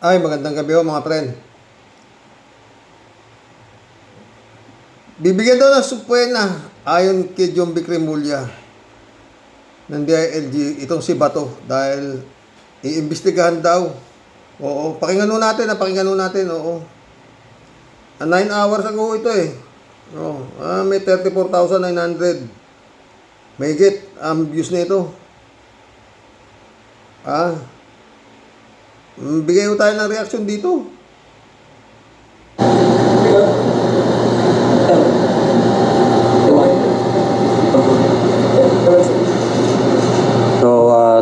Ay, magandang gabi ho mga friend. Bibigyan daw ng supwena ayon kay John Vic Remulla ng DILG itong si Bato dahil iimbestigahan daw. Oo, pakinggan ho natin, oo. 9 hours ago ito eh. Oo, may 34,900. Mahigit ang views nito. Bigay ho tayo ng reaction dito.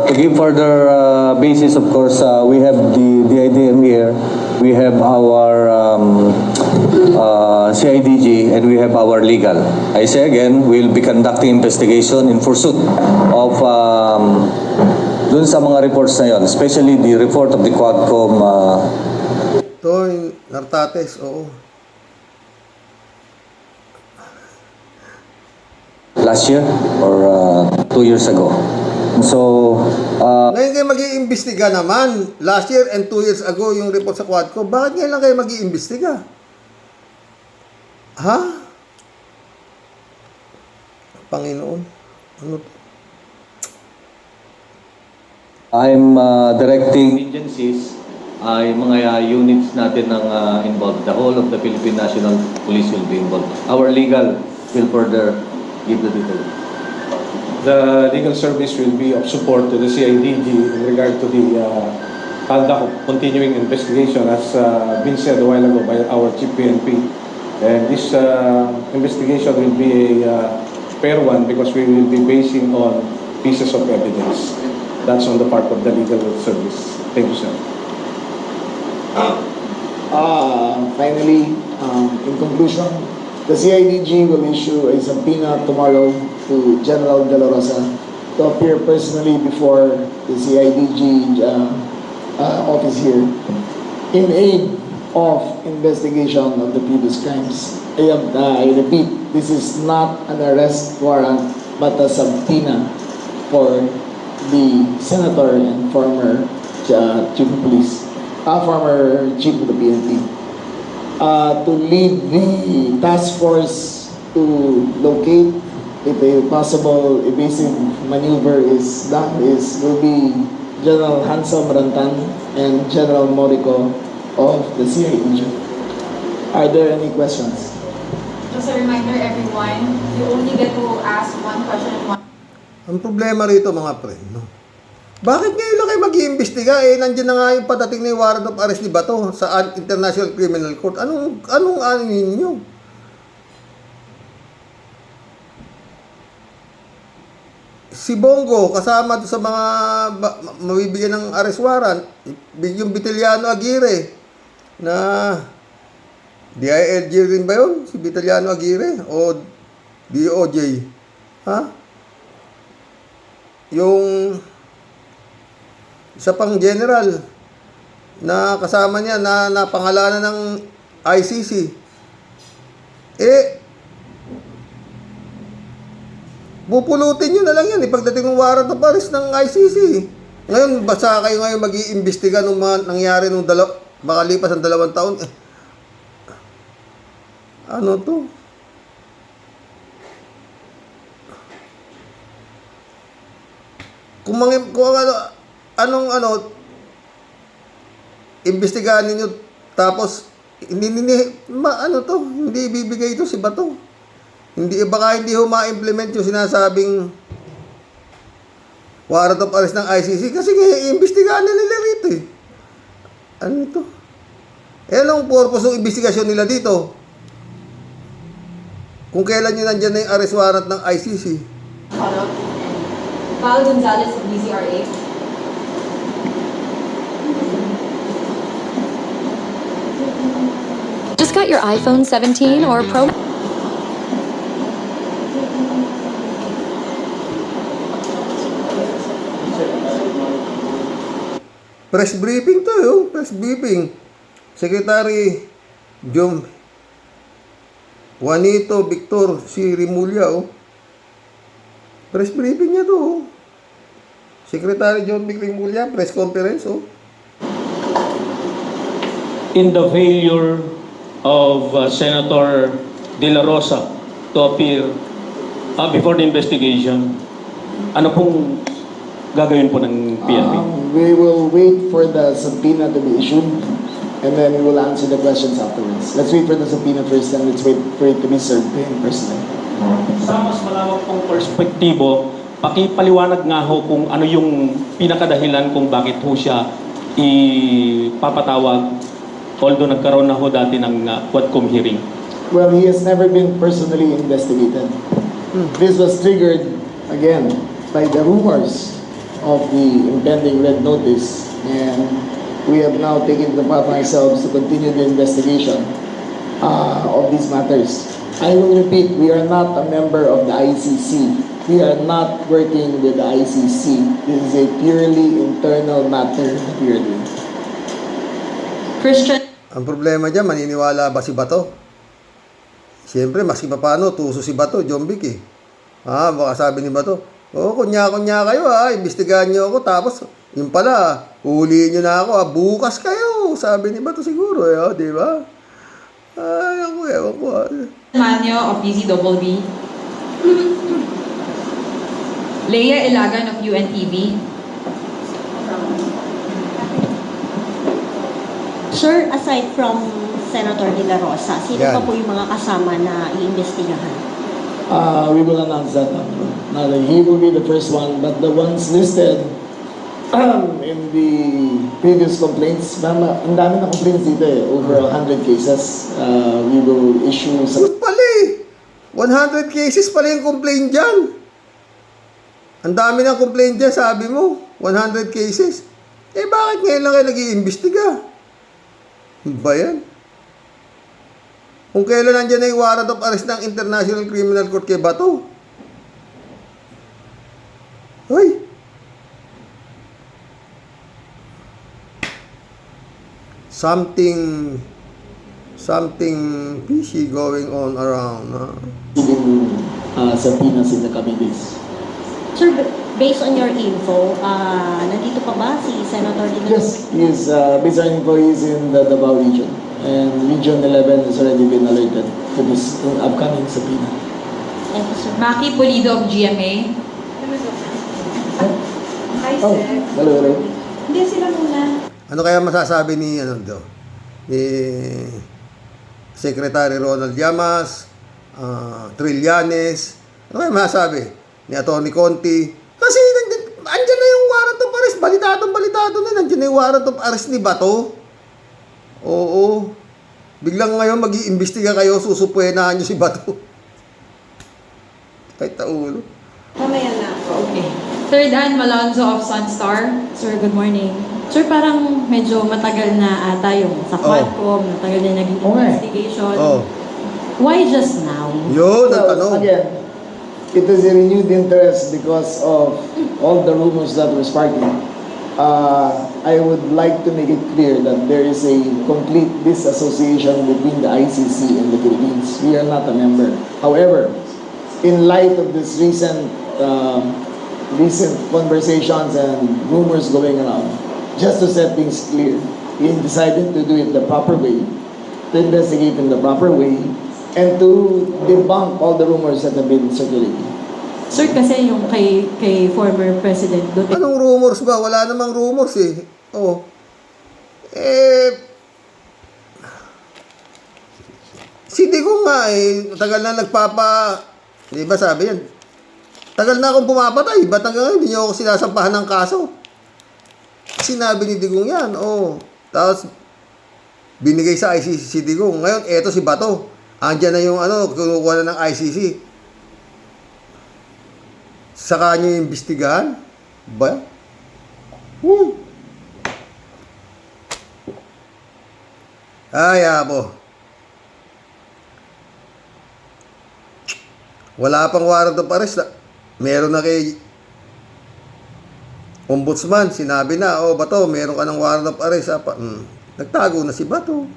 To give further basis, of course, we have the IDM here, we have our CIDG, and we have our legal. I say again, we'll be conducting investigation in pursuit of dun sa mga reports na yon, especially the report of the Quadcom. Ito yung Nartates, oo. Last year or 2 years ago. So, ngayon kayo mag-iimbestiga naman. Last year and 2 years ago yung report sa Quadcom. Bakit ngayon lang kayo mag-iimbestiga? Ha? Panginoon. Ano to? I'm directing agencies ay mga units natin ng involved. The whole of the Philippine National Police will be involved. Our legal will further give the details. The legal service will be of support to the CIDG in regard to the conduct of continuing investigation, as been said a while ago by our Chief PNP. And this investigation will be a fair one because we will be basing on pieces of evidence. That's on the part of the legal service. Thank you, sir. Finally, in conclusion, the CIDG will issue a subpoena tomorrow to General De La Rosa to appear personally before the CIDG office here in aid of investigation of the previous crimes. I repeat, this is not an arrest warrant but a subpoena for the senator and former chief of police, former chief of the PNP. To lead the task force to locate if a possible evasive maneuver is done will be General Hansel Marantan and General Morico of the CIDG. Are there any questions? Just a reminder, everyone, you only get to ask one question and one. Ang problema rito mga friend, no? Bakit ngayon lang kayo mag-iimbestiga? Nandiyan na nga yung patating na yung warrant of arrest ni Bato sa International Criminal Court. Anong ano ninyo? Si Bongo, kasama sa mga mabibigyan ng arrest warrant, yung Vitaliano Aguirre, na DILG rin ba yun? Si Vitaliano Aguirre? O DOJ? Ha? Yung isa pang general na kasama niya na napangalanan ng ICC. Pupulutin nyo na lang yan pagdating ng warrant of arrest ng ICC. Ngayon, basta kayo ngayon mag-iimbestiga nung mga nangyari nung makalipas ang 2 taon. Ano to? Kung imbestigahan ninyo tapos hindi bibigay ito si Bato. Baka hindi ho ma-implement yung sinasabing warrant of arrest ng ICC kasi iimbestigahan na nila rito eh. Ano ito? Anong purpose ng investigasyon nila dito? Kung kailan nyo nandyan na yung arrest warrant ng ICC. Val Gonzalez of DZRA. Just got your iPhone 17 or Pro. Press briefing to yun. Press briefing. Secretary Juanito Victor C. Remulla, press briefing niya to, Secretary John Vic Remulla, press conference, in the failure of Senator De La Rosa to appear before the investigation, ano pong gagawin po ng PNP? We will wait for the subpoena to be issued, and then we will answer the questions afterwards. Let's wait for the subpoena first, and let's wait for it to be served to him personally. Sa mas malawak pong perspektibo, pakipaliwanag nga ho kung ano yung pinakadahilan kung bakit ho siya ipapatawag, although nagkaroon na ho dati ng Quadcom hearing. Well, he has never been personally investigated. This was triggered, again, by the rumors of the impending red notice, and we have now taken it upon ourselves to continue the investigation of these matters. I will repeat, we are not a member of the ICC. We are not working with the ICC. This is a purely internal matter that we are doing. Christian Ang problema dyan, maniniwala ba si Bato? Siyempre, maski pa paano, tuso si Bato, Jombik eh. Baka sabi ni Bato, kunya-kunya kayo imbestigahan nyo ako, tapos, yun pala, uhulihin nyo na ako, bukas kayo, sabi ni Bato siguro di ba? Ewan ko Manyo of DZBB, Leia Ilagan of UNTV, Sir, aside from Senator De La Rosa, sino Yan. pa po yung mga kasama na iimbestigahan? We will announce that. Now, he will be the first one, but the ones listed in the previous complaints, ang dami na complaints dito over 100 cases. We will issue some... Yun pala 100 cases pala yung complaint dyan. Ang dami ng complaint dyan, sabi mo. 100 cases. Bakit ngayon lang kayo nag-iimbestiga? Ba yan? Kung kailan nandiyan na yung warrant of arrest ng International Criminal Court kay Bato. Hoy! Something fishy going on around. receiving subpoenas in the coming days. Sir, based on your info, nandito pa ba si Senator De La Rosa? Yes, he is, based on info, he is in the Davao region. And Region 11 has already been alerted to this upcoming subpoena. Thank you, sir. Maki Pulido of GMA. Oh, hello. Hindi sila muna. Ano kaya masasabi ni ni Secretary Ronald Llamas, Trillanes? Ano kaya masasabi ni Atty. Conti? Kasi andyan na yung warrant of arrest. Balitado na. Andyan na yung warrant of arrest ni Bato. Oo. Biglang ngayon mag-iimbestiga kayo, susupwenahan nyo si Bato. Kahit taulo. Mamaya na. Okay. Third Ann Malonzo of Sunstar. Sir, good morning. Sir, parang medyo matagal na ata yung sa Quadcom, matagal na naging investigation. Why just now? Yun, ang tanong. Again, it is a renewed interest because of all the rumors that were sparking. I would like to make it clear that there is a complete disassociation between the ICC and the Philippines. We are not a member. However, in light of this recent conversations and rumors going around, just to set things clear, we decided to do it the proper way, to investigate in the proper way, and to debunk all the rumors that have been circulating. Sir, kasi yung kay former President Duterte, Anong rumors ba? Wala namang rumors eh. Si Digong nga tagal na di ba sabi yan? Tagal na akong pumapatay. Ba't hanggang ngayon, hindi niyo ako sinasampahan ng kaso? Sinabi ni Digong yan, Tapos, binigay sa ICC si Digong. Ngayon, eto si Bato. Andiyan na yung kinukuha na ng ICC. Saka niyo yung imbestigahan? Ba? Ay, po. Wala pang warrant of arrest. Meron na kay Ombudsman. Sinabi na, Bato, meron ka ng warrant of arrest. Nagtago na si Bato.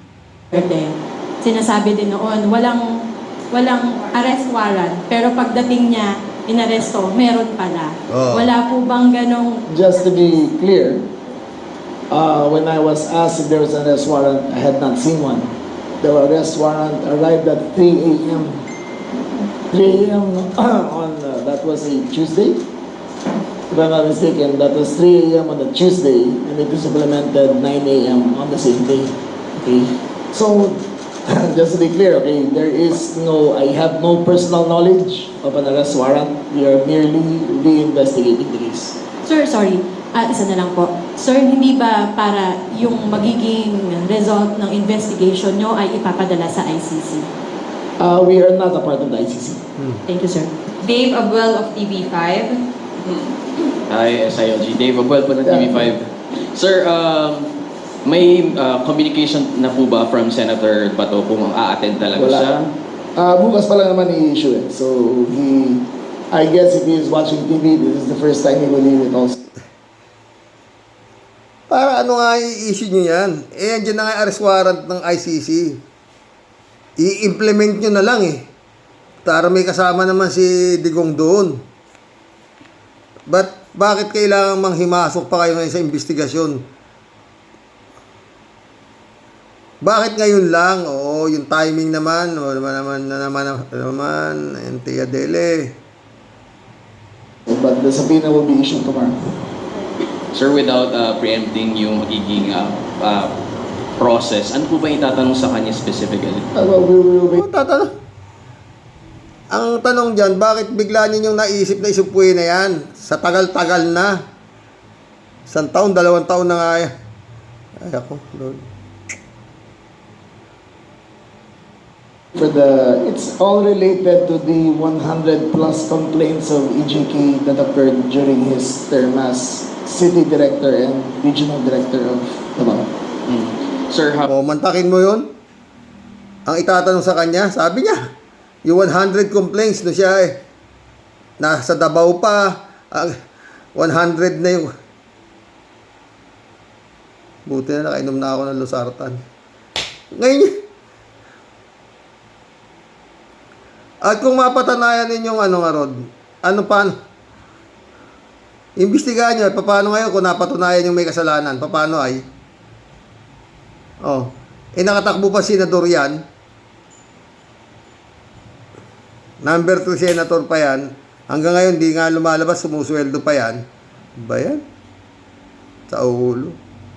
sinasabi din noon, walang arrest warrant, pero pagdating niya, inaresto, meron pala. Wala po bang ganong... Just to be clear, when I was asked if there was an arrest warrant, I had not seen one. The arrest warrant arrived at 3 a.m. 3 a.m. on, that was a Tuesday. If I'm not mistaken, that was 3 a.m. on a Tuesday, and it was implemented 9 a.m. on the same day. Okay, so just to be clear, okay, there is no, I have no personal knowledge of an arrest warrant. We are merely re-investigating the case. Sir, sorry. Isa na lang po. Sir, hindi ba para yung magiging result ng investigation nyo ay ipapadala sa ICC? We are not a part of the ICC. Thank you, sir. Dave Abuel of TV5. Hi, SILG. Dave Abuel po ng TV5. Sir, may communication na po ba from Senator Bato kung a-attend talaga Wala. siya? Bukas pa lang naman i-issue it. So, I guess if he is watching TV, this is the first time he will hear it also. Para ano nga i-issue nyo yan? Eh, andyan na nga yung arrest warrant ng ICC. I-implement nyo na lang eh. Para may kasama naman si Digong doon. Bakit kailangan manghimasok pa kayo ngayon sa investigasyon? Bakit ngayon lang? Oo, yung timing naman. O naman, Tia Dele. But the subpoena will be issued tomorrow. Sir, without preempting yung magiging process, ano po ba itatanong sa kanya specifically? Well, we will wait. Tatanong. Ang tanong dyan, bakit bigla ninyong naisip na isupuin na yan? Sa tagal-tagal na. 1 taon, 2 taon na nga yan. Ay ako, Lord. It's all related to the 100 plus complaints of EJK that occurred during his term as City Director and Regional Director of Davao. Sir, O, mantakin mo yun? Ang itatanong sa kanya, sabi niya, yung 100 complaints no siya eh. Nasa Davao pa, 100 na yung... Buti na nakainom na ako ng Losartan. Ngayon, at kung mapatanayan ninyong ano nga Rod, ano paano? Imbestigahan nyo, paano ngayon kung napatunayan yung may kasalanan? Paano ay? Oh, nakatakbo pa senador yan. Number 2 senator pa yan. Hanggang ngayon, di nga lumalabas, sumusweldo pa yan. Ba yan? Sa ulo.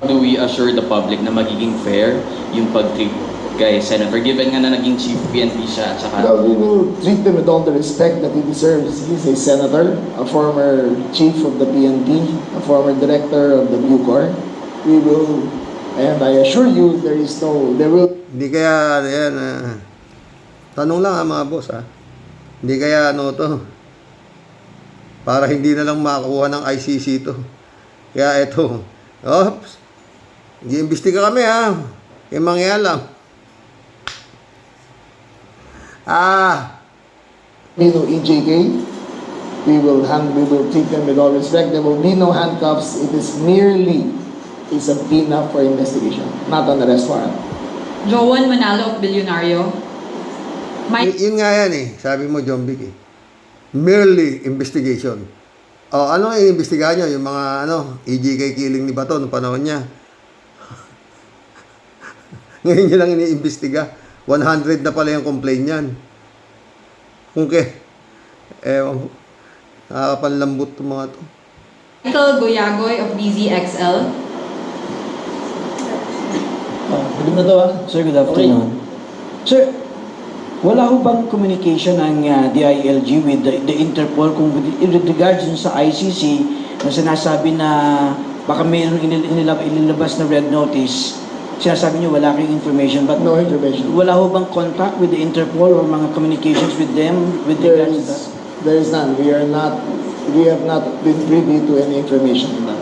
do we assure the public na magiging fair yung pag-treat kay Senator, given nga na naging Chief PNP siya at saka... Well, we will treat him with all the respect that he deserves. He's a senator, a former chief of the PNP, a former director of the Bucor. We will, and I assure you, there will... Hindi kaya, yan, tanong lang mga boss Hindi kaya ano to, para hindi na lang makakuha ng ICC to. Kaya eto, oops, i-imbestiga kami yung mangyalam. No EJK. We will treat them with all respect. There will be no handcuffs. It is merely a subpoena for investigation, not an arrest warrant. Joan Manalo of Billionario. Yun nga yan sabi mo John Vic merely investigation. Ano i-imbestigahan nyo? Yung mga EJK killing ni Bato noong panahon niya. Ngayon nyo lang iniimbestiga. 100 na pala yung complaint niyan. Nakakapanlambot itong mga to. Michael Goyagoy of DZXL. Pwede na daw Sir, good afternoon. Sir, wala ho bang communication ng DILG with the Interpol kung with regards dun sa ICC na sinasabi na baka mayroong inilabas na red notice, sinasabi niyo wala kayong information, but no information. wala ho bang contact with the Interpol or mga communications with them with regards to that? There is none. We have not been privy to any information on that.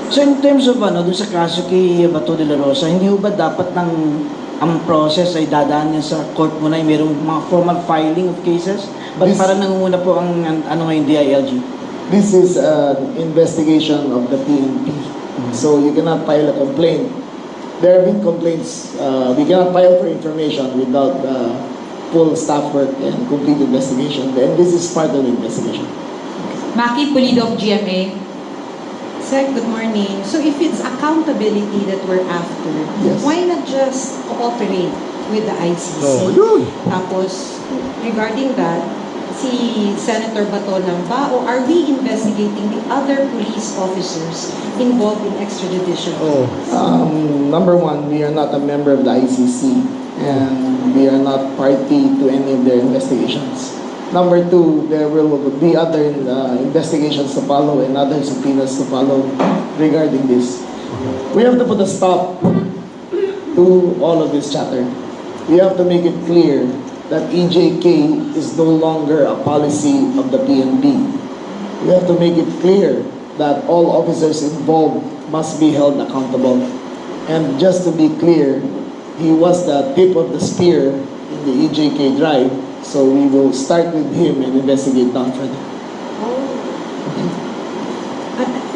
So in terms of dun sa kaso kay Bato de la Rosa, hindi ho ba dapat ang process ay dadaan niya sa court muna, mayroong mga formal filing of cases? But parang nangunguna po ang ngayon DILG? This is an investigation of the PNP. So you cannot file a complaint. There have been complaints. We cannot file for information without full staff work and complete investigation. And this is part of the investigation. Maki Pulido of GMA. Sec, good morning. So if it's accountability that we're after, Yes. why not just cooperate with the ICC? Oh, yun. Tapos, regarding that, si Senator Bato lang ba, or are we investigating the other police officers involved in extrajudicial? Oh. Number one, we are not a member of the ICC and we are not party to any of their investigations. Number two, there will be other investigations to follow and other subpoenas to follow regarding this. We have to put a stop to all of this chatter. We have to make it clear that EJK is no longer a policy of the PNP. We have to make it clear that all officers involved must be held accountable. And just to be clear, he was the tip of the spear in the EJK drive, so we will start with him and investigate down further.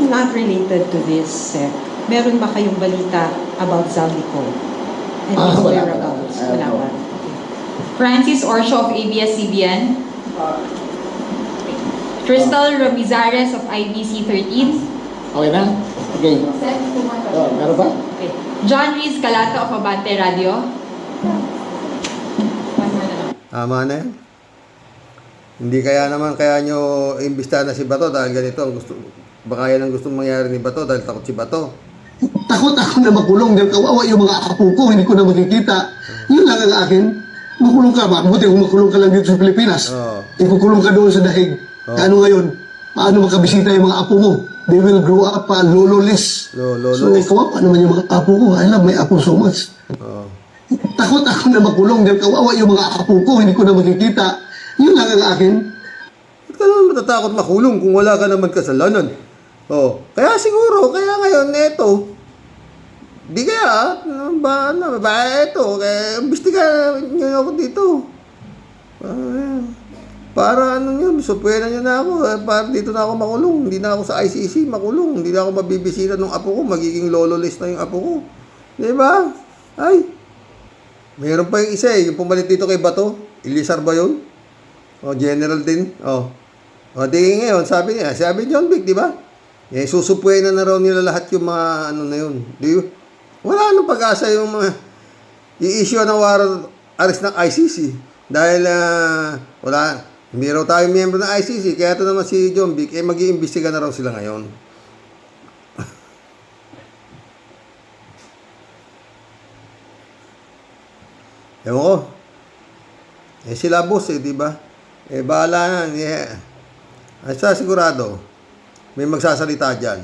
Not related to this, Sec. Meron ba kayong balita about Zaldico? And his Wala. whereabouts? Wala ba? Francis Orsho of ABS-CBN. Crystal Ramizares of IBC 13. Okay na? Okay. Meron ba? Okay. John Reese Calata of Abante Radio. Tama na yan. Hindi kaya nyo imbestahan na si Bato dahil ganito ang gusto. Baka yan ang gustong mangyari ni Bato dahil takot si Bato. Takot ako na makulong dahil kawawa yung mga apo ko, hindi ko na makikita. Yun lang ang akin. Makulong ka ba? Buti kung makulong ka lang dito sa Pilipinas. Ikukulong ka doon sa dahig. Ano ngayon? Paano makabisita yung mga apo mo? They will grow up lololess. So, kawawa naman yung mga apo ko. I love my apo so much. Takot ako na makulong dahil kawawa yung mga apo ko, hindi ko na makikita. Yun lang ang akin. Ba't ka naman matatakot makulong kung wala ka naman kasalanan? Kaya siguro, kaya ngayon, eto, di kaya, eto, kaya imbestiga nyo ako dito. Para supwena nyo na ako, para dito na ako makulong. Hindi na ako sa ICC makulong. Hindi na ako mabibisita ng apo ko, magiging lololess na yung apo ko. Di ba? Ay, mayroon pa yung isa yung pumalit dito kay Bato. Ilisar ba yun? General din. Di ngayon, sabi John Vic, di ba? Susupway na raw nila lahat yung mga na yun. Wala nang pag-asa yung mga i-issue ng warrant arrest ng ICC. Dahil hindi raw tayo miyembro ng ICC. Kaya ito naman si John Vic, mag-iimbestiga na raw sila ngayon. Ewan ko. Sila boss di ba? Bahala na. Sa sigurado, may magsasalita dyan.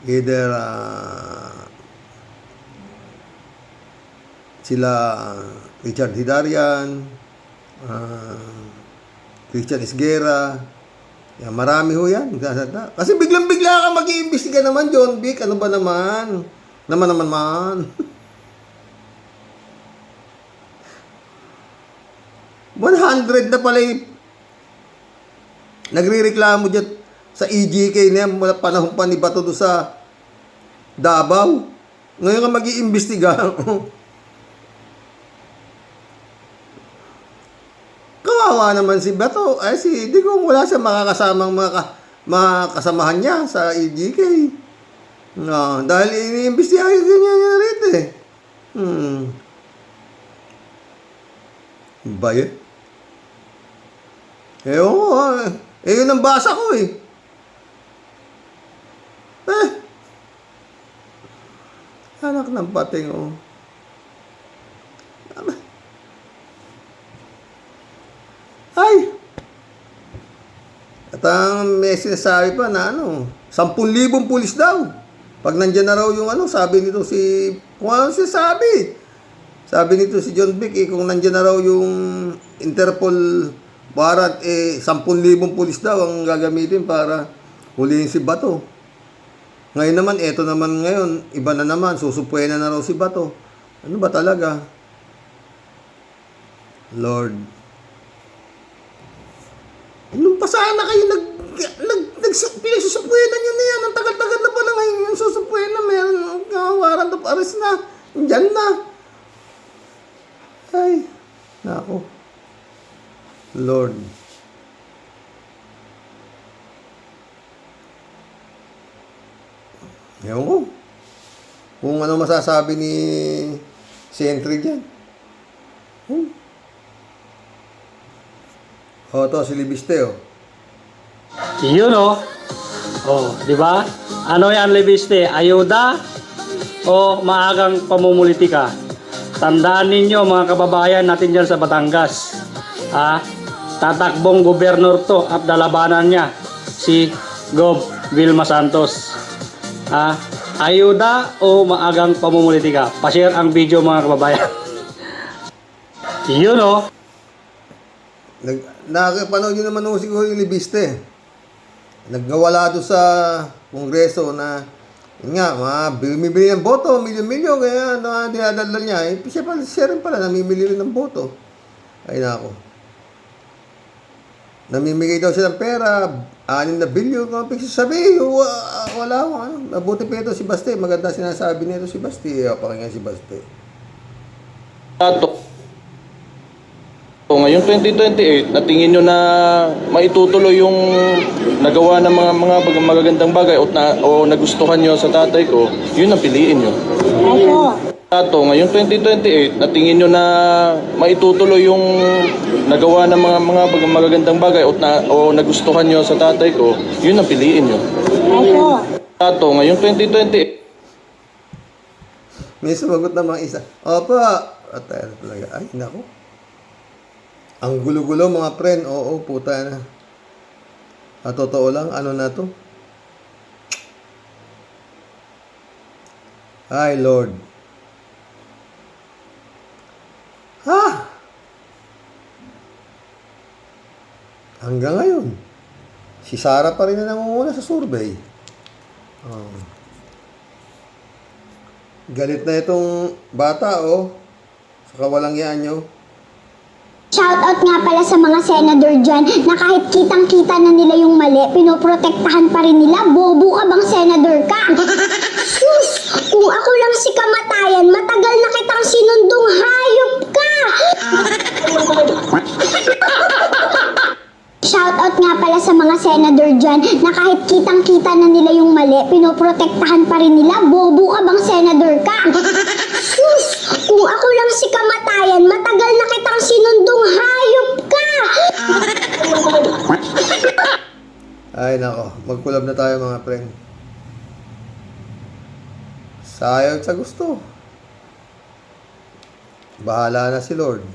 Either sila Richard Hidarian, Christian Esguera, marami ho yan. Magsasalita. Kasi biglang-bigla ka mag-iimbestiga naman, John Vic. Ano ba naman? Naman. 100 na pala yung nagre-reklamo dyan sa EJK na yan mula panahon pa ni Bato doon sa Davao. Ngayon ka mag-iimbestiga. Kawawa naman si Bato. Di ko wala siya makakasamang mga kasamahan niya sa EJK. Dahil iniimbestiga ganyan niya rin Baye? Yun ang basa ko anak ng pating Ay! At ang may sinasabi pa na 10,000 pulis daw. Pag nandyan na raw yung sabi nito kung ano sinasabi. Sabi nito si John Vic, kung nandyan na raw yung Interpol warrant, 10,000 pulis daw ang gagamitin para hulihin si Bato. Ngayon naman, iba na naman, susupwena na raw si Bato. Ano ba talaga? Lord. Anong pa sana kayo pinagsusupwena nyo na yan? Ang tagal-tagal na pala ngayon yung susupwena. Meron warrant of arrest na. Diyan na. Ay, nako. Lord. Ewan ko. Kung ano masasabi ni Sentry dyan. O, to, si Libiste, oh. Yun oh. Oh, di ba? Ano yan, Libiste? Ayuda o maagang pamumulitika? Tandaan ninyo mga kababayan natin dyan sa Batangas. Tatakbong gobernur to at lalabanan niya si Gov. Vilma Santos. Ayuda o maagang pamumulitika? Pa-share ang video mga kababayan. Yun oh. Nakapanood nyo naman si Libiste. Nagawala doon sa kongreso na yun nga, bumibili ng boto, milyon-milyon, kaya dinadala niya. Siya rin pala, namimili rin ng boto. Ay nako. Namimigay daw siya ng pera, 6 na bilyon. Sabi, wala ko. Mabuti pa ito si Baste. Maganda sinasabi nito si Baste. Pakinggan si Baste. Ngayong 2028, natingin nyo na maitutuloy yung nagawa ng mga magagandang bagay o nagustuhan nyo sa tatay ko, yun ang piliin nyo. Ngayong 2028, natingin nyo na maitutuloy yung nagawa ng mga magagandang bagay o nagustuhan nyo sa tatay ko, yun ang piliin nyo. Ngayong 2028, may sumagot na mga isa. Opo. At talaga. Ay, nako. Ang gulo-gulo mga friend. Oo, puta na. Totoo lang. Ano na to? Ay, Lord. Hanggang ngayon, si Sara pa rin na nangunguna sa survey. Galit na itong bata, sa kawalang yan nyo. Shoutout nga pala sa mga senador dyan na kahit kitang-kita na nila yung mali, pinoprotektahan pa rin nila. Bobo ka bang senador ka? Sus! Kung ako lang si kamatayan, matagal na kitang sinundong hayop ka! Shoutout nga pala sa mga senador dyan na kahit kitang-kita na nila yung mali, pinoprotektahan pa rin nila. Bobo ka bang senador ka? Sus! Kung ako lang si kamatayan, matagal na kitang sinundong hayop ka! Ay nako, magkulab na tayo mga friend. Sayang sa gusto. Bahala na si Lord.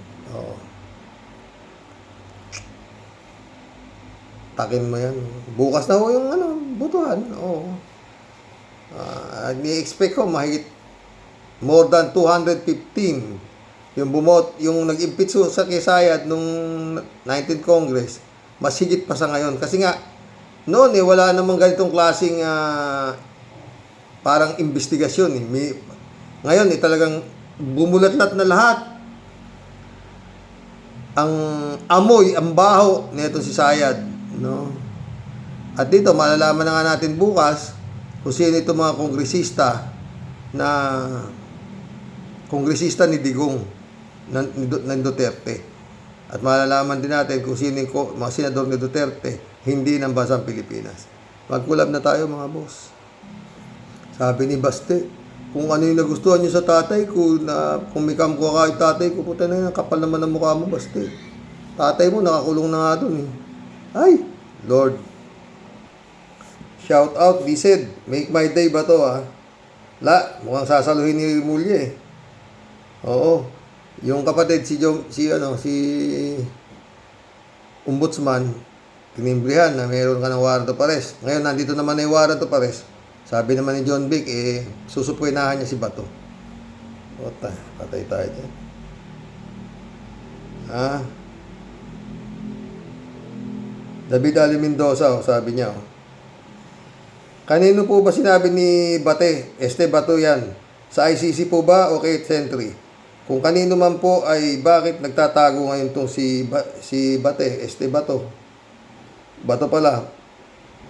Takin mo yan. Bukas na ho yung butuhan. Ni-expect ko mahigit more than 215 yung nag-impeach sa Quezayat nung 19th Congress. Mas higit pa sa ngayon. Kasi nga, noon wala namang ganitong klaseng parang investigasyon. Ngayon talagang bumulatlat na lahat. Ang amoy, ang baho nito si Sayad. No? At dito, malalaman na nga natin bukas kung sino itong mga kongresista ni Digong ng Duterte. At malalaman din natin kung sino yung mga senador ni Duterte hindi ng bansang Pilipinas. Magkulab na tayo mga boss. Sabi ni Baste, kung ano yung nagustuhan nyo sa tatay ko, na kung may kamukha kahit tatay ko, puta na yun, kapal naman ang mukha mo, Baste. Tatay mo, nakakulong na nga dun. Ay, Lord. Shout out, Lised. Make my day ba to, mukhang sasaluhin ni Mulye. Oo. Yung kapatid, si Ombudsman, tinimbrihan na mayroon ka ng warrant of arrest. Ngayon, nandito naman na yung warrant of arrest. Sabi naman ni John Vic, susupwinahan niya si Bato. Patay tayo dyan. David Ali Mendoza, sabi niya. Kanino po ba sinabi ni Bate? Bato yan. Sa ICC po ba o kay Sentry? Kung kanino man po ay bakit nagtatago ngayon itong si Bate? Bato. Bato pala.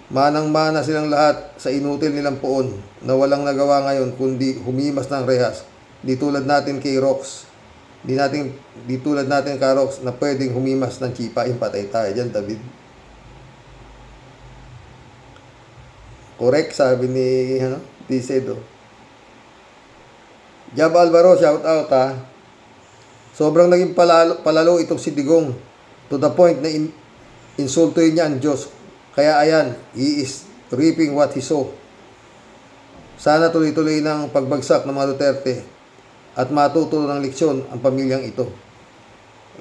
Manang-mana silang lahat sa inutil nilang poon na walang nagawa ngayon kundi humimas ng rehas. Di tulad natin kay Rox. Di tulad natin kay Rox na pwedeng humimas ng chipa. Patay tayo dyan, David. Correct, sabi ni Pisedo. Jab Alvaro, shout out ha. Sobrang naging palalo itong si Digong to the point na insultuin niya ang Diyos. Kaya ayan, he is reaping what he sow. Sana tuloy-tuloy ng pagbagsak ng mga Duterte at matuto ng leksyon ang pamilyang ito.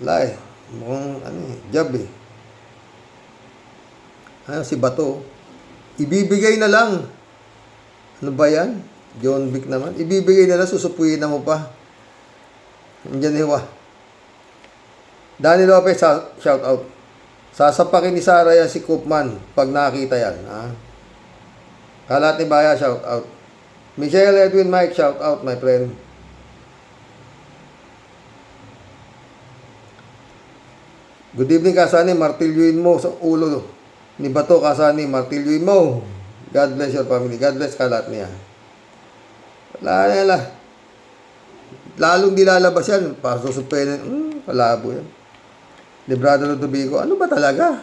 Wala eh. Mukhang jab eh. Si Bato. Ibibigay na lang. Ano ba yan? John Vic naman. Ibibigay na lang, susupuyin na mo pa. Nandiyan hiwa. Danny Lopez, shout out. Sasapakin ni Sara yan si Koopman pag nakita yan. Kalat ni Baya, shout out. Michelle Edwin Mike, shout out my friend. Good evening Kasani, martilyuin mo sa ulo ni Bato. Kasani, martilyuin mo. God bless your family. God bless Kalat niya. Wala na lang. Lalong dilalabas yan. Pasusupenin. Palabo yan. Librado Ludovico. Ano ba talaga?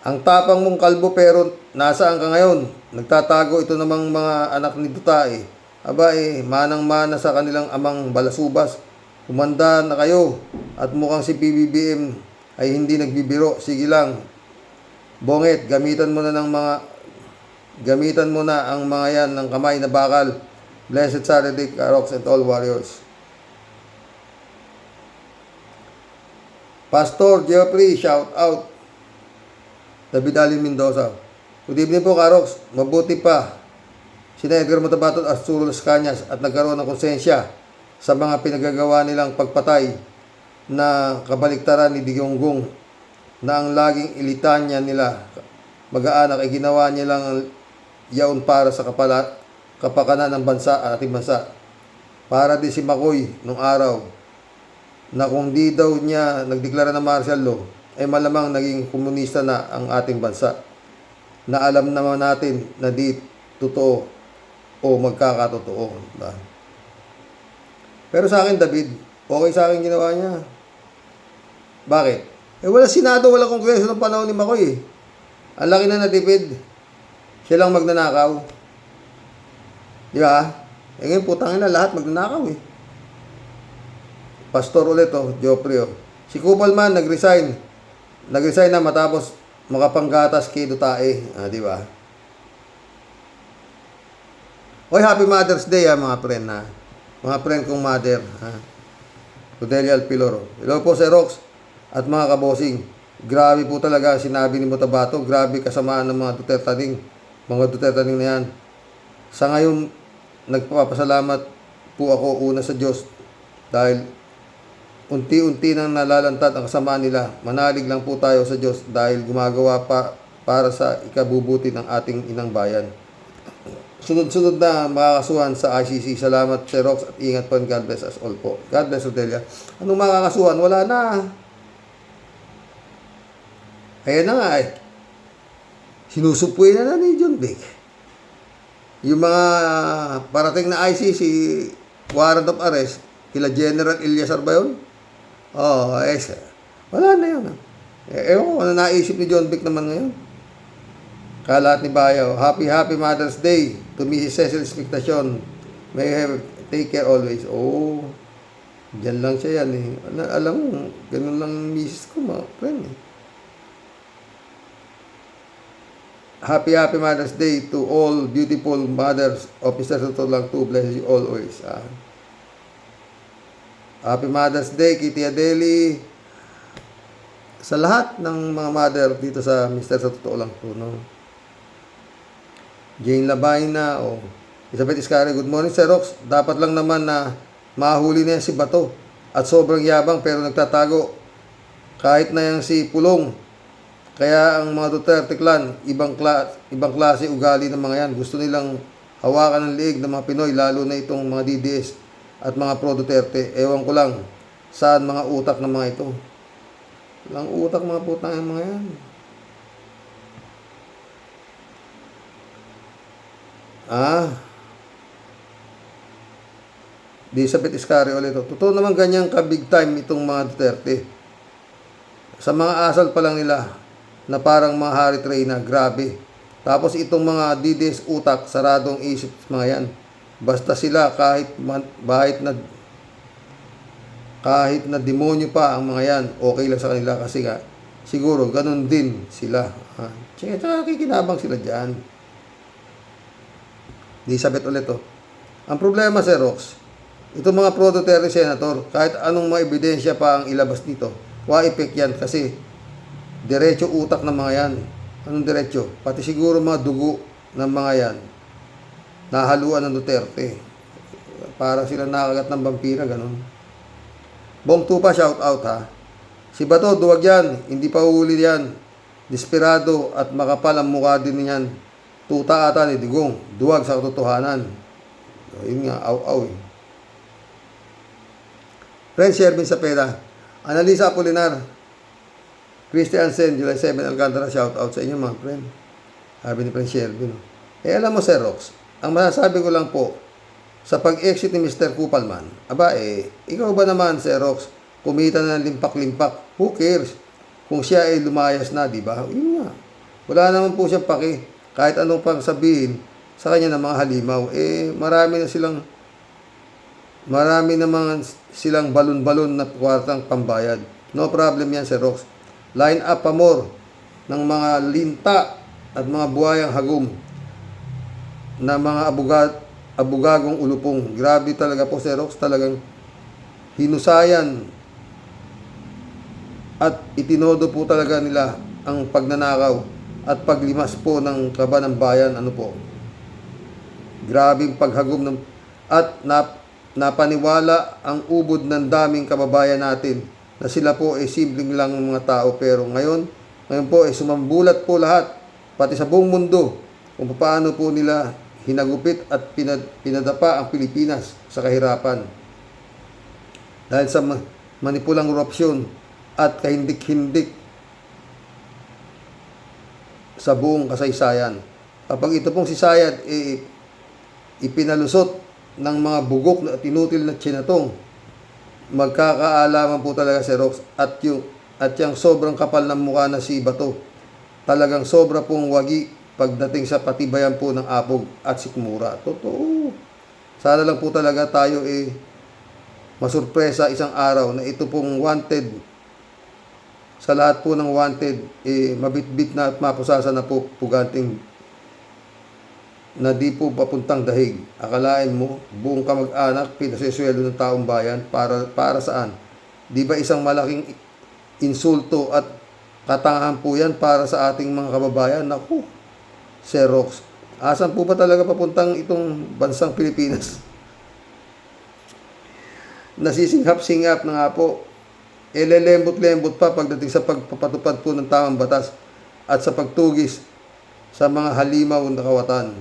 Ang tapang mong kalbo pero nasaan ka ngayon? Nagtatago ito namang mga anak ni Dutae. Aba manang-mana sa kanilang amang balasubas. Humanda na kayo. At mukhang si PBBM ay hindi nagbibiro. Sige lang. Bonget, gamitan mo na ang mga yan ng kamay na bakal. Blessed Saturday, Karoks and all warriors. Pastor Jeffrey, shout out. David Alin Mendoza. Good evening po, Karoks. Mabuti pa sina Edgar Matabatot at Arturo Las Cañas at nagkaroon ng konsensya sa mga pinagagawa nilang pagpatay na kabaliktaran ni Digonggong na ang laging ilitanya nila mag-aanak ay ginawa niya lang yaon para sa kapakanan ng bansa at ating bansa. Para din si Makoy nung araw na kung di daw niya nagdeklara ng martial law ay malamang naging komunista na ang ating bansa na alam naman natin na di totoo o magkakatotoo. Diba? Pero sa akin, David, okay sa akin ginawa niya. Bakit? Wala Senado, wala Kongreso ng panahon ni Makoy eh. Ang laki na natipid. Siya lang magnanakaw. Di ba? Ngayon putangin na lahat magnanakaw eh. Pastor ulit Joffrey. Si Kupalman nag-resign. Nag-resign na matapos makapanggatas kay Dutae. Di ba? Oy, Happy Mother's Day mga friend na. Mga friend kong mother. Rodelia Alpiloro. Hello po Sir Rox at mga kabosing. Grabe po talaga sinabi ni Matabato. Grabe kasamaan ng mga Dutertaning. Mga Dutertaning na yan. Sa ngayon, nagpapasalamat po ako una sa Diyos dahil unti-unti nang nalalantad ang kasamaan nila. Manalig lang po tayo sa Diyos dahil gumagawa pa para sa ikabubuti ng ating inang bayan. Sunod-sunod na makakasuhan sa ICC. Salamat Sir Rox at ingat po and God bless us all po. God bless Rodelia. Anong makakasuhan? Wala na. Ayan na nga eh. Sinusupuin na ni John Vic. Yung mga parating na ICC warrant of arrest, kila General Eliazar ba yun? Wala na yun. Ewan ko, ano naisip ni John Vic naman ngayon? Kalat ni Bayaw, Happy Mother's Day to Mrs. Cecil Expectation. May have take care always. Diyan lang siya yan eh. Alam mo, ganun lang misis ko mga friend eh. Happy Mother's Day to all beautiful mothers, officers of lang to bless you always. Happy Mother's Day, Kitty Adeli. Sa lahat ng mga mother dito sa Mr. Sa Totoo Lang to, no? Jane Labayna, Elizabeth Iscari, good morning Sir Rox. Dapat lang naman na mahuli na yan si Bato at sobrang yabang pero nagtatago. Kahit na yan si Pulong. Kaya ang mga Duterte clan, ibang klase ugali ng mga yan. Gusto nilang hawakan ng liig ng mga Pinoy, lalo na itong mga DDS at mga pro-Duterte. Ewan ko lang saan mga utak ng mga ito. Walang utak mga putang ng mga yan. Elizabeth Iscari ulit. Totoo naman ganyang ka-big time itong mga Duterte. Sa mga asal pa lang nila, na parang mga Harry Trey na grabe. Tapos itong mga DDS utak, saradong isip mga yan. Basta sila kahit na demonyo pa ang mga yan, okay lang sa kanila kasi nga, siguro ganun din sila. Tsaka kikinabang sila dyan. Elizabeth ulit oh. Ang problema, Sir Rox, itong mga pro-Duterte senator, kahit anong mga ebidensya pa ang ilabas dito, wa-effect yan kasi diretso utak ng mga yan. Anong diretso? Pati siguro mga dugo ng mga yan, nahaluan ng Duterte. Para sila nakagat ng vampira, ganun. Bong Tupa, shout out ha. Si Bato, duwag yan. Hindi pa huli yan. Desperado at makapal ang mukha din niyan. Tuta ata ni Digong. Duwag sa katotohanan. Yun nga, aw-aw eh. Friend Shervin Sapeda. Analisa Apolinar. Christian Sen, July 7, Alcantara, shout out sa inyo mga friend. Sabi ni Friend Shervin. Alam mo, Sir Rox, ang masasabi ko lang po, sa pag-exit ni Mr. Kupalman, ikaw ba naman, Sir Rox, kumita na ng limpak-limpak, who cares? Kung siya ay lumayas na, di ba? Yun nga. Wala naman po siyang paki. Kahit anong pang sabihin sa kanya ng mga halimaw, marami naman silang balon-balon na kwartang pambayad. No problem yan, Sir Rox. Line up pa more ng mga linta at mga buhayang hagum na mga abugagong ulupong. Grabe talaga po, Sir Rox. Talagang hinusayan at itinodo po talaga nila ang pagnanakaw at paglimas po ng kaba ng bayan. Ano po? Grabing paghagum at napaniwala ang ubod ng daming kababayan natin na sila po ay simpleng lang mga tao, pero ngayon po ay sumambulat po lahat, pati sa buong mundo, kung paano po nila hinagupit at pinadapa ang Pilipinas sa kahirapan. Dahil sa manipulang korupsyon at kahindik-hindik sa buong kasaysayan. Kapag ito pong si Sayad ipinalusot ng mga bugok na tinutil na tsinatong, magkakaalaman po talaga si Rox at yung sobrang kapal ng mukha na si Bato. Talagang sobra pong wagi pagdating sa patibayan po ng Apog at Sikmura. Totoo. Sana lang po talaga tayo masurpresa isang araw na ito pong wanted, sa lahat po ng wanted, mabitbit na at mapusasa na po puganting na di po papuntang dahig. Akalain mo, buong kamag-anak, pinasesweldo ng taong bayan, para saan? Di ba isang malaking insulto at katangahan po yan para sa ating mga kababayan? Naku, Sir Rox, asan po ba talaga papuntang itong bansang Pilipinas? Nasisinghap-singhap na nga po. Lembot-lembot pa pagdating sa pagpapatupad po ng tamang batas at sa pagtugis sa mga halimaw na kawatan.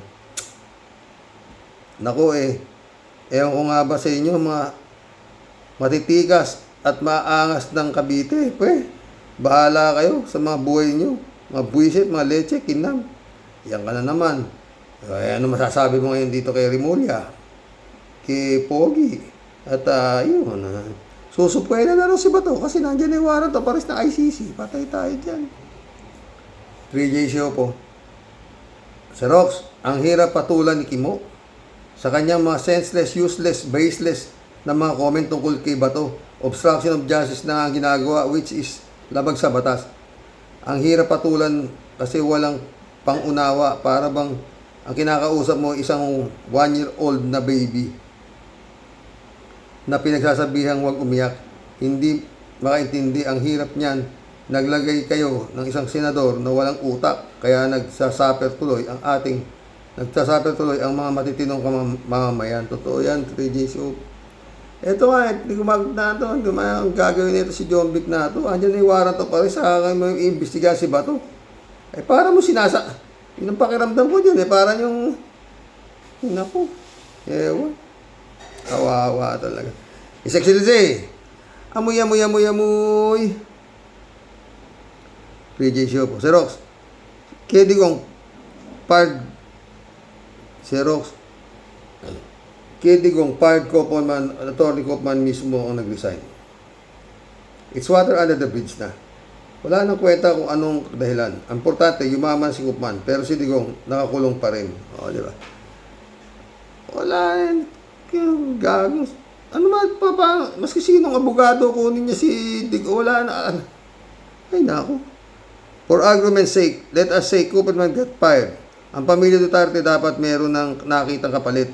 Naku ewan ko nga ba sa inyo, mga matitikas at maangas ng Cavite, bahala kayo sa mga buhay nyo, mga buwisit, mga leche, kinam. Yan ka na naman. Ano masasabi mo ngayon dito kay Rimulya, kay Pogi, at yun, susupwede na rin si Bato kasi nandiyan yung warrant o pares na ICC, patay tayo dyan. 3J show po. Sir Rox, ang hirap patulan ni Kimo sa kanyang mga senseless, useless, baseless na mga comment tungkol kay Bato. Obstruction of justice na ang ginagawa, which is labag sa batas. Ang hirap patulan kasi walang pangunawa, para bang ang kinakausap mo isang 1-year-old na baby na pinagsasabihang huwag umiyak. Hindi makaintindi ang hirap niyan. Naglagay kayo ng isang senador na walang utak, kaya nagsasaper tuloy ang mga matitinong mamamayan. Totoo yan, 3J Show. Ito nga, hindi ko magna ito. Ang gagawin nito si John Vic na ito. Andiyan na yung warrant of arrest. Saka mo yung iimbestiga si Bato. Para mo yun ang pakiramdam ko dyan. Parang yung naku. Ewan. Kawawa talaga. Isexilize. Amoy. 3J Show po. Sir Rox, Kedigong Kopman, Attorney Kopman mismo ang nag-resign. It's water under the bridge na. Wala nang kwenta kung anong dahilan. Ang importante, yumaman si Guzman, pero si Digong nakakulong pa rin. O, di ba? Wala yan. Gago. Ano maski sinong abogado kunin niya si Digong, wala na. Ay, nako. For argument's sake, let us say Kupitman got fired. Ang pamilya Duterte dapat meron ng nakitang kapalit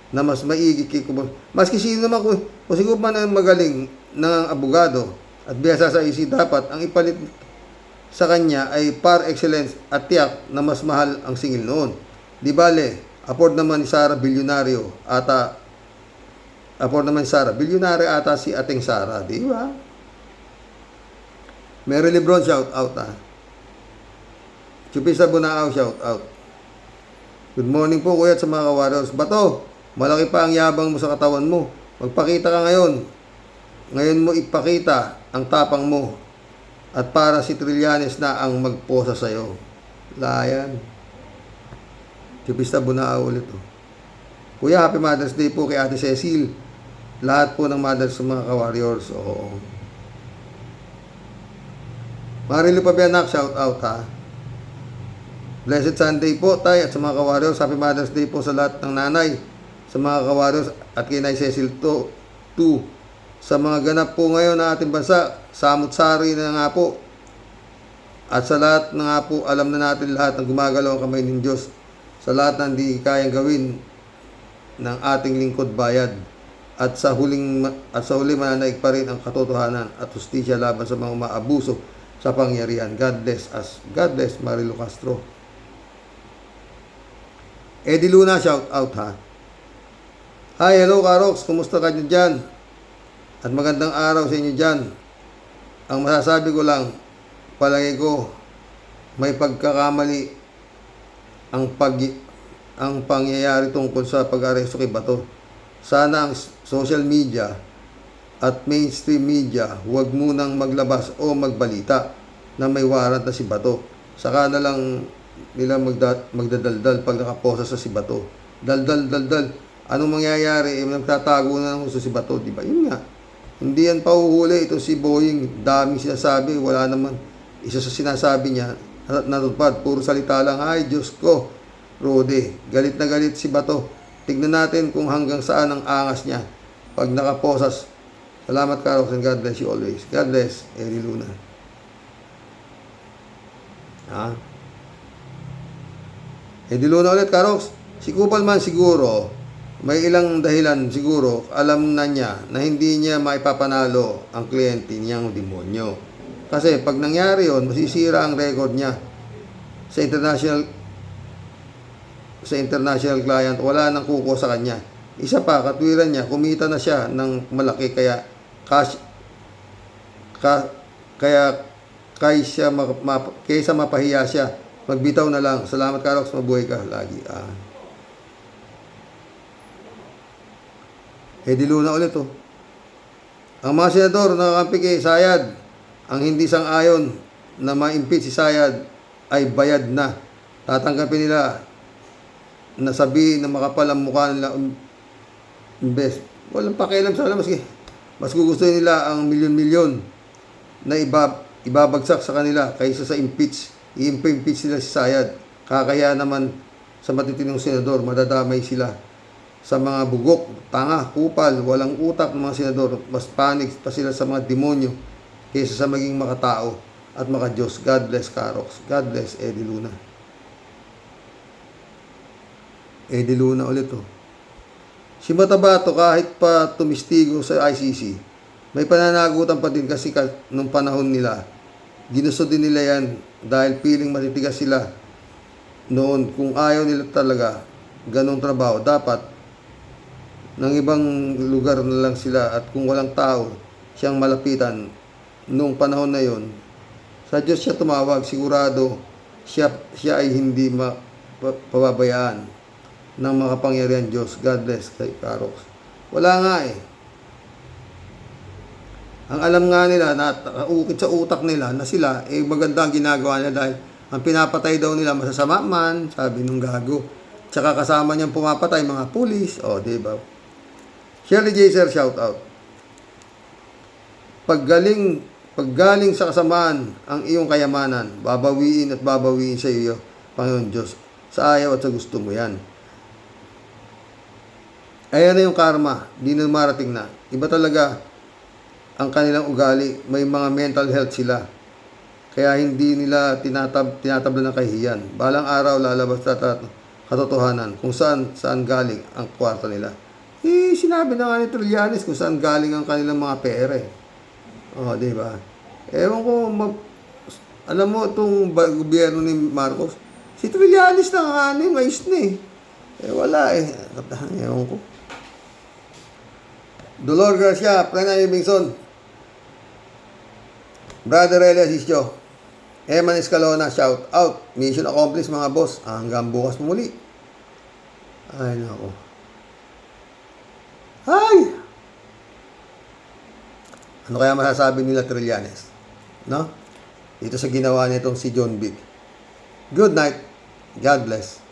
na mas maigi kay Kupitman. Maski sino naman kung si Kupitman ang magaling ng abogado at biyasa sa IC, dapat ang ipalit sa kanya ay par excellence at tiyak na mas mahal ang singil noon. Di bale, afford naman ni Sara bilyonaryo ata si ating Sara, di ba? Mary Lebron, shout out Chupisa Bunaaw, shout out. Good morning po kuya at sa mga ka-warriors. Bato, malaki pa ang yabang mo sa katawan mo. Magpakita ka ngayon. Ngayon mo ipakita ang tapang mo. At para si Trillanes na ang magposa sa'yo. Layan. Chupista Bunaaw ulit. Kuya, happy Mother's Day po kay Ate Cecil. Lahat po ng mothers sa mga ka-warriors. Oo. Marilu Pabianak, shout out Blessed Sunday po tay at sa mga ka-warriors. Happy Mother's Day po sa lahat ng nanay, sa mga ka-warriors at kay Nay Cecil too. Sa mga ganap po ngayon na ating bansa, samut-sari na nga po. At sa lahat na nga po, alam na natin lahat ng gumagalaw ang kamay ng Diyos. Sa lahat ng hindi kayang gawin ng ating lingkod bayad. At sa huli mananaig pa rin ang katotohanan at hustisya laban sa mga umaabuso sa pangyarihan. God bless us. God bless Marilu Castro. Eddie Luna, shout out Hi, hello Karox, kumusta ka dyan? At magandang araw sa inyo dyan. Ang masasabi ko lang, palagi ko, may pagkakamali ang pangyayari tungkol sa pag-aresto kay Bato. Sana ang social media at mainstream media huwag munang maglabas o magbalita na may warrant na si Bato. Saka na lang nila magdadaldal pag nakaposa sa si Bato. Daldal. Anong mangyayari? Nagtatago na ng gusto si Bato, di ba? Yun nga. Hindi yan pahuhuli. Ito si Boying, daming sinasabi. Wala naman isa sa sinasabi niya natupad. Puro salita lang. Ay, Diyos ko. Rode, galit na galit si Bato. Tignan natin kung hanggang saan ang angas niya pag nakaposas. Salamat, Karox, and God bless you always. God bless, Eddie Luna. Eddie Luna ulit, Karox. Si Kupal man siguro, may ilang dahilan siguro, alam na niya na hindi niya maipapanalo ang kliyente niyang demonyo. Kasi pag nangyari yon, masisira ang record niya sa international client, wala nang kuko sa kanya. Isa pa, katwiran niya, kumita na siya ng malaki, kaya kaysa mapahiya siya, magbitaw na lang. Salamat, Karox, mabuhay ka lagi. Eddie Luna ulit Ang mga senador na nakakampi kay Sayad, ang hindi sang-ayon na ma-impeach si Sayad ay bayad na. Tatanggapin nila na sabihin na makapal ang mukha nila imbes. Walang pakialam sana, mas gugustuhin nila ang milyon-milyon na ibabagsak sa kanila kaysa sa impeach. I-impeach nila si Sayad. Kakaya naman sa matitinong senador, madadamay sila sa mga bugok, tanga, kupal, walang utak ng mga senador. Mas panig pa sila sa mga demonyo kaysa sa maging makatao at makadiyos. God bless, Karox. God bless, Eddie Luna. Eddie Luna ulit Si Matabato, kahit pa tumistigo sa ICC, may pananagutan pa din kasi nung panahon nila. Ginusto din nila yan dahil piling matitigas sila noon. Kung ayaw nila talaga ganong trabaho, dapat ng ibang lugar na lang sila, at kung walang tao siyang malapitan nung panahon na yon, sa Diyos siya tumawag. Sigurado siya ay hindi pababayaan ng makapangyarihan Diyos. God bless kay Karox. Wala nga ang alam nga nila na ukit sa utak nila na sila maganda ang ginagawa nila dahil ang pinapatay daw nila masasama man, sabi nung gago. Tsaka kasama niyang pumapatay mga pulis. Diba? Shirley J. Sir, shout out. Paggaling Pag galing sa kasamaan ang iyong kayamanan, babawiin at babawiin sa iyo, Panginoon Diyos. Sa ayaw at sa gusto mo yan. Ayan na yung karma. Di na marating na. Iba talaga ang kanilang ugali. May mga mental health sila. Kaya hindi nila tinatabla ng kahihiyan. Balang araw lalabas na katotohanan kung saan galing ang kwarta nila. Sinabi na nga ni Trillanes kung saan galing ang kanilang mga pere. Di ba? Ewan ko, alam mo, itong gobyerno ni Marcos, si Trillanes na nga, mais na eh. Wala eh. Ewan ko. Dolor Garcia, Prena Ibingson, Brother Elias Isyo, Eman Escalona, shout out. Mission accomplished mga boss. Hanggang bukas muli. Ay, nako. Ay! Ano kaya masasabi nila Trillanes? No? Dito sa ginawa nitong si John Big. Good night. God bless.